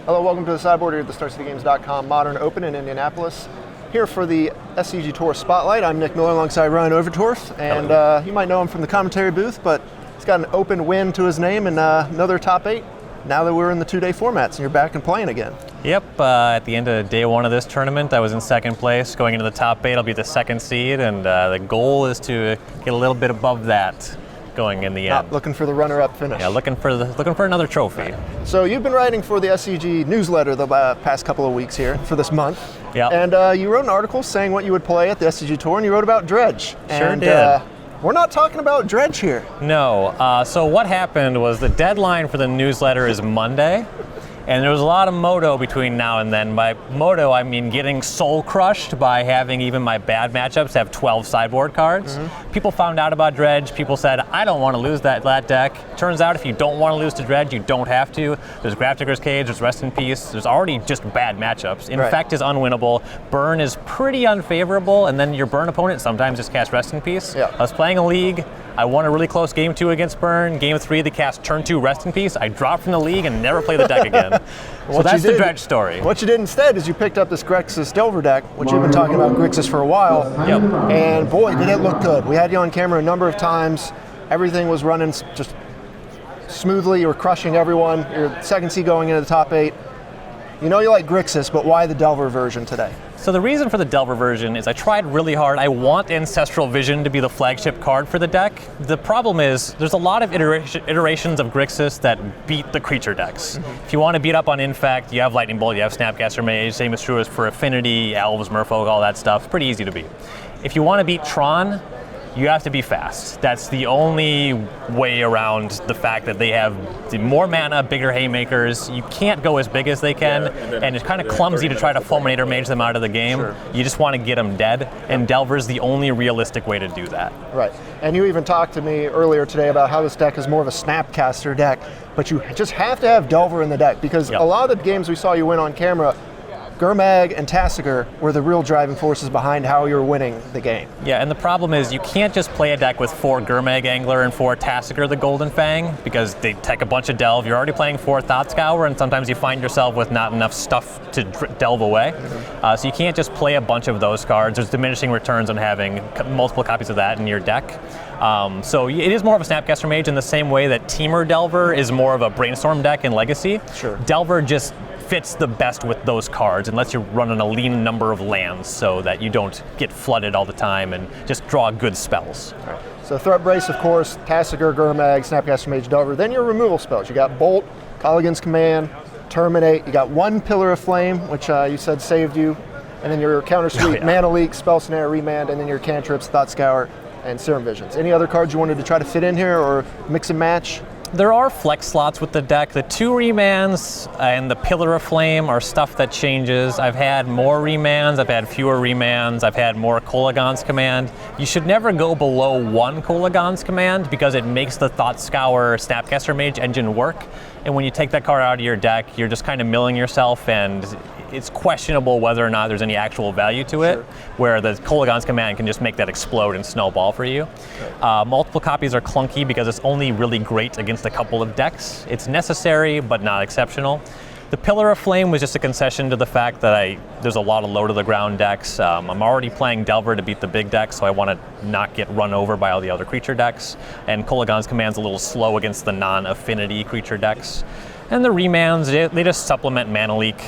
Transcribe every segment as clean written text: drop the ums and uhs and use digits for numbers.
Hello, welcome to the sideboard here at the StarCityGames.com Modern Open in Indianapolis. Here for the SCG Tour Spotlight. I'm Nick Miller alongside Ryan Overturf, and you might know him from the commentary booth, but he's got an open win to his name and another top 8 now that we're in the 2-day formats and you're back and playing again. Yep, at the end of day 1 of this tournament, I was in 2nd place. Going into the top 8, I'll be the 2nd seed, and the goal is to get a little bit above that going in the end. Not looking for the runner-up finish. Yeah, looking for another trophy. Right. So you've been writing for the SCG newsletter the past couple of weeks here for this month. Yeah. And you wrote an article saying what you would play at the SCG Tour, and you wrote about Dredge. Sure did. We're not talking about Dredge here. No. So what happened was the deadline for the newsletter is Monday. And there was a lot of moto between now and then. By moto, I mean getting soul crushed by having even my bad matchups have 12 sideboard cards. Mm-hmm. People found out about Dredge. People said, I don't want to lose that deck. Turns out if you don't want to lose to Dredge, you don't have to. There's Grafdigger's Cage, there's Rest in Peace. There's already just bad matchups. Infect is unwinnable. Burn is pretty unfavorable. And then your Burn opponent sometimes just casts Rest in Peace. Yeah. I was playing a league. I won a really close game 2 against Burn. Game 3, they cast turn 2 Rest in Peace. I dropped from the league and never played the deck again. So that's the Dredge story. What you did instead is you picked up this Grixis Delver deck, which you've been talking about Grixis for a while. Yep. And boy, did it look good. We had you on camera a number of times. Everything was running just smoothly. You were crushing everyone. You're 2nd seed going into the top 8. You know you like Grixis, but why the Delver version today? So the reason for the Delver version is I tried really hard. I want Ancestral Vision to be the flagship card for the deck. The problem is there's a lot of iterations of Grixis that beat the creature decks. Mm-hmm. If you want to beat up on Infect, you have Lightning Bolt, you have Snapcaster Mage, same is true as for Affinity, Elves, Merfolk, all that stuff. It's pretty easy to beat. If you want to beat Tron, you have to be fast. That's the only way around the fact that they have more mana, bigger haymakers. You can't go as big as they can, and it's kind of clumsy to try to Fulminator Mage them out of the game. Sure. You just want to get them dead, and Delver's the only realistic way to do that. Right, and you even talked to me earlier today about how this deck is more of a Snapcaster deck, but you just have to have Delver in the deck, because a lot of the games we saw you win on camera, Gurmag and Tasigur were the real driving forces behind how you're winning the game. Yeah, and the problem is you can't just play a deck with 4 Gurmag Angler and 4 Tasigur the Golden Fang, because they take a bunch of delve. You're already playing 4 Thought Scour, and sometimes you find yourself with not enough stuff to delve away. Mm-hmm. So you can't just play a bunch of those cards. There's diminishing returns on having multiple copies of that in your deck. So it is more of a Snapcaster Mage in the same way that Teamer Delver is more of a Brainstorm deck in Legacy. Sure. Delver just fits the best with those cards and lets you run on a lean number of lands so that you don't get flooded all the time and just draw good spells. Right. So Threat Brace, of course, Tasigur, Gurmag, Snapcaster Mage, Delver. Then your removal spells. You got Bolt, Colligan's Command, Terminate. You got 1 Pillar of Flame, which you said saved you. And then your counter suite, Mana Leak, Spell Snare, Remand, and then your cantrips, Thought Scour, and Serum Visions. Any other cards you wanted to try to fit in here or mix and match? There are flex slots with the deck. The 2 remands and the Pillar of Flame are stuff that changes. I've had more remands, I've had fewer remands, I've had more Kolaghan's Command. You should never go below 1 Kolaghan's Command because it makes the Thought Scour Snapcaster Mage engine work. And when you take that card out of your deck, you're just kind of milling yourself, and it's questionable whether or not there's any actual value to it, where the Kolaghan's Command can just make that explode and snowball for you. Multiple copies are clunky because it's only really great against a couple of decks. It's necessary, but not exceptional. The Pillar of Flame was just a concession to the fact that there's a lot of low-to-the-ground decks. I'm already playing Delver to beat the big deck, so I want to not get run over by all the other creature decks. And Kolaghan's Command's a little slow against the non-affinity creature decks. And the remands, they just supplement Mana Leak.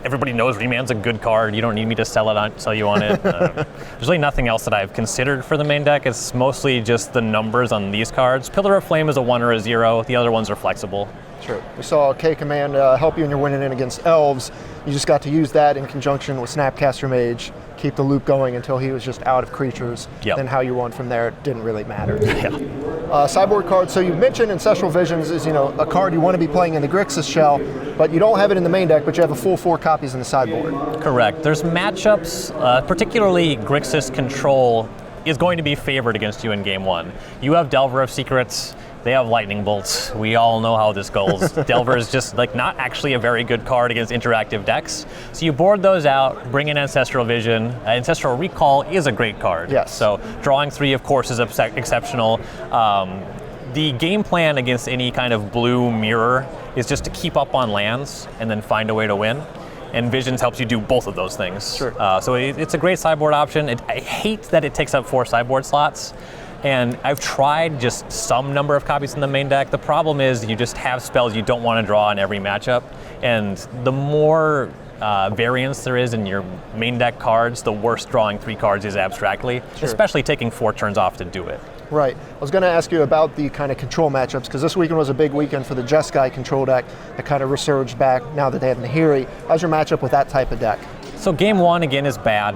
Everybody knows Remand's a good card. You don't need me to sell you on it. There's really nothing else that I've considered for the main deck. It's mostly just the numbers on these cards. Pillar of Flame is a 1 or a 0. The other ones are flexible. Sure. We saw K-Command help you in your winning in against Elves. You just got to use that in conjunction with Snapcaster Mage, keep the loop going until he was just out of creatures. Yep. Then how you won from there didn't really matter. Sideboard card. So you mentioned Ancestral Visions is a card you want to be playing in the Grixis shell, but you don't have it in the main deck, but you have a full 4 copies in the sideboard. Correct. There's matchups, particularly Grixis Control is going to be favored against you in game 1. You have Delver of Secrets. They have Lightning Bolts. We all know how this goes. Delver is just not actually a very good card against interactive decks. So you board those out, bring in Ancestral Vision. Ancestral Recall is a great card. Yes. So drawing 3, of course, is exceptional. The game plan against any kind of blue mirror is just to keep up on lands and then find a way to win. And Visions helps you do both of those things. Sure. So it's a great sideboard option. I hate that it takes up 4 sideboard slots. And I've tried just some number of copies in the main deck. The problem is you just have spells you don't want to draw in every matchup. And the more variance there is in your main deck cards, the worse drawing 3 cards is abstractly, Sure. especially taking 4 turns off to do it. Right. I was going to ask you about the kind of control matchups, because this weekend was a big weekend for the Jeskai control deck that kind of resurged back now that they have Nahiri. How's your matchup with that type of deck? So game 1, again, is bad.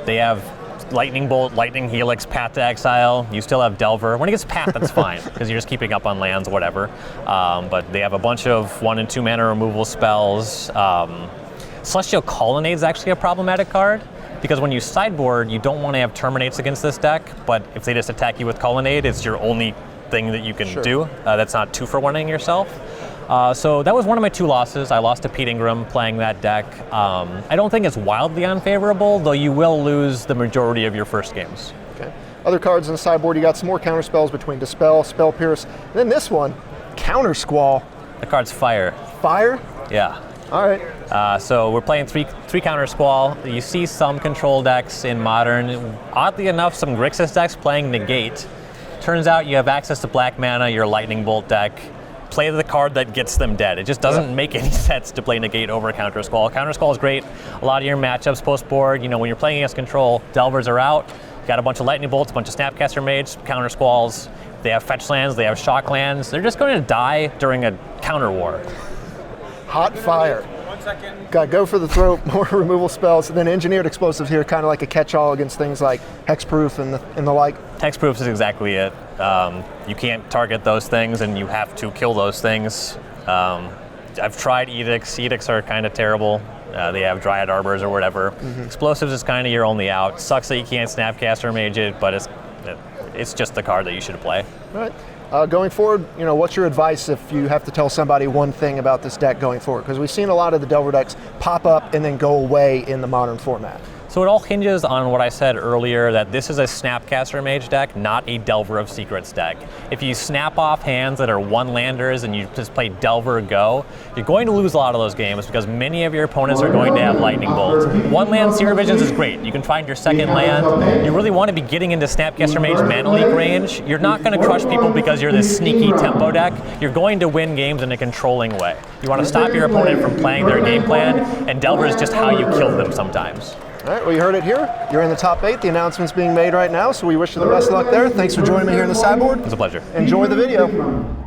They have Lightning Bolt, Lightning Helix, Path to Exile. You still have Delver. When it gets Path, that's fine, because you're just keeping up on lands, whatever. But they have a bunch of 1 and 2 mana removal spells. Celestial Colonnade is actually a problematic card, because when you sideboard, you don't want to have Terminates against this deck, but if they just attack you with Colonnade, it's your only thing that you can Sure. do. That's not 2-for-1ing yourself. So that was one of my 2 losses. I lost to Pete Ingram playing that deck. I don't think it's wildly unfavorable, though you will lose the majority of your first games. Okay. Other cards in the sideboard, you got some more counter spells between Dispel, Spell Pierce, and then this one, Counter Squall. The card's Fire. Fire? Yeah. All right. So we're playing three Counter Squall. You see some control decks in Modern. Oddly enough, some Grixis decks playing Negate. Turns out you have access to black mana, your Lightning Bolt deck. Play the card that gets them dead. It just doesn't make any sense to play Negate over Counter Squall. Counter Squall is great. A lot of your matchups post board, when you're playing against control, Delvers are out. You got a bunch of Lightning Bolts, a bunch of Snapcaster Mages, Counter Squalls. They have fetch lands, they have shock lands. They're just going to die during a counter war. Hot Fire. 1 second. Got Go for the Throat, more removal spells, and then Engineered Explosives here, kind of like a catch-all against things like Hexproof and the like. Hexproof is exactly it. You can't target those things, and you have to kill those things. I've tried Edicts. Edicts are kind of terrible. They have Dryad Arbors or whatever. Explosives is kind of your only out. Sucks that you can't Snapcaster Mage it, but it's just the card that you should play. All right. Going forward, what's your advice if you have to tell somebody one thing about this deck going forward? Because we've seen a lot of the Delver decks pop up and then go away in the Modern format. So it all hinges on what I said earlier, that this is a Snapcaster Mage deck, not a Delver of Secrets deck. If you snap off hands that are 1-landers and you just play Delver Go, you're going to lose a lot of those games because many of your opponents are going to have Lightning Bolts. 1-land Seer Visions is great. You can find your second land. You really want to be getting into Snapcaster Mage Mana Leak range. You're not going to crush people because you're this sneaky tempo deck. You're going to win games in a controlling way. You want to stop your opponent from playing their game plan, and Delver is just how you kill them sometimes. All right, well, you heard it here. You're in the top 8. The announcement's being made right now, so we wish you the best of luck there. Thanks for joining me here in the sideboard. It's a pleasure. Enjoy the video.